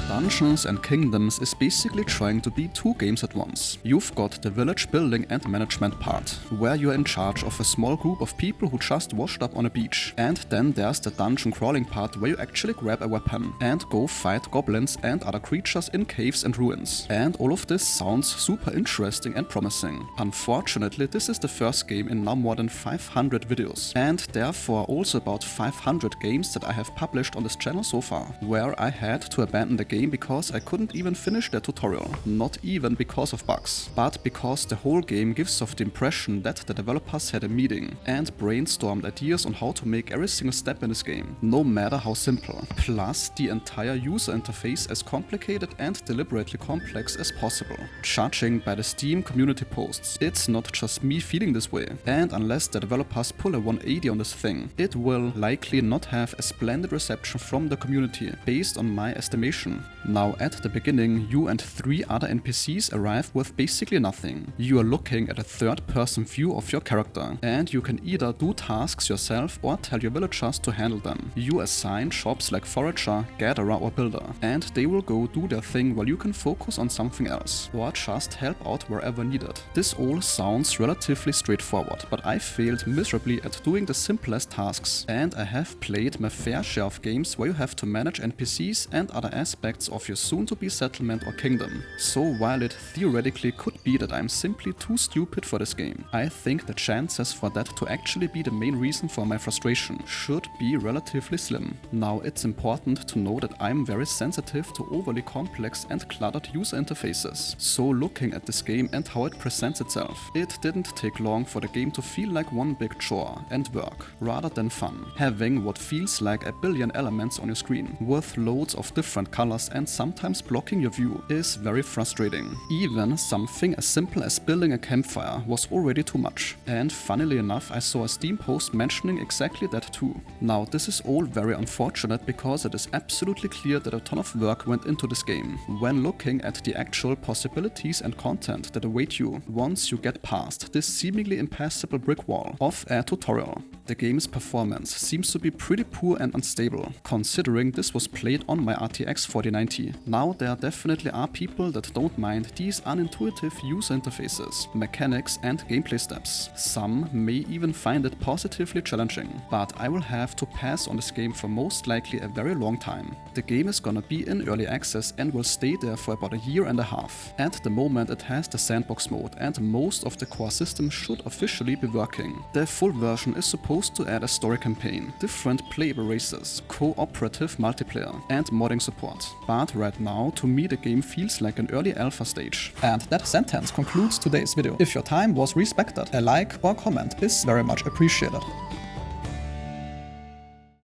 Dungeons and Kingdoms is basically trying to be two games at once. You've got the village building and management part, where you're in charge of a small group of people who just washed up on a beach. And then there's the dungeon crawling part where you actually grab a weapon and go fight goblins and other creatures in caves and ruins. And all of this sounds super interesting and promising. Unfortunately, this is the first game in now more than 500 videos, and therefore also about 500 games that I have published on this channel so far, where I had to abandon the game because I couldn't even finish the tutorial. Not even because of bugs, but because the whole game gives off the impression that the developers had a meeting and brainstormed ideas on how to make every single step in this game, no matter how simple. Plus, the entire user interface as complicated and deliberately complex as possible. Judging by the Steam community posts, it's not just me feeling this way, and unless the developers pull a 180 on this thing, it will likely not have a splendid reception from the community, based on my estimation. Now, at the beginning, you and 3 other NPCs arrive with basically nothing. You are looking at a third-person view of your character, and you can either do tasks yourself or tell your villagers to handle them. You assign jobs like forager, gatherer or builder, and they will go do their thing while you can focus on something else, or just help out wherever needed. This all sounds relatively straightforward, but I failed miserably at doing the simplest tasks, and I have played my fair share of games where you have to manage NPCs and other aspects of your soon-to-be settlement or kingdom. So while it theoretically could be that I'm simply too stupid for this game, I think the chances for that to actually be the main reason for my frustration should be relatively slim. Now, it's important to know that I'm very sensitive to overly complex and cluttered user interfaces. So looking at this game and how it presents itself, it didn't take long for the game to feel like one big chore and work, rather than fun. Having what feels like a billion elements on your screen, with loads of different colors and sometimes blocking your view, is very frustrating. Even something as simple as building a campfire was already too much. And funnily enough, I saw a Steam post mentioning exactly that too. Now, this is all very unfortunate because it is absolutely clear that a ton of work went into this game, when looking at the actual possibilities and content that await you once you get past this seemingly impassable brick wall of a tutorial. The game's performance seems to be pretty poor and unstable, considering this was played on my RTX 4090. Now, there definitely are people that don't mind these unintuitive user interfaces, mechanics and gameplay steps. Some may even find it positively challenging, but I will have to pass on this game for most likely a very long time. The game is gonna be in early access and will stay there for about a year and a half. At the moment, it has the sandbox mode and most of the core system should officially be working. The full version is supposed to add a story campaign, different playable races, cooperative multiplayer and modding support. But right now, to me the game feels like an early alpha stage. And that sentence concludes today's video. If your time was respected, a like or comment is very much appreciated.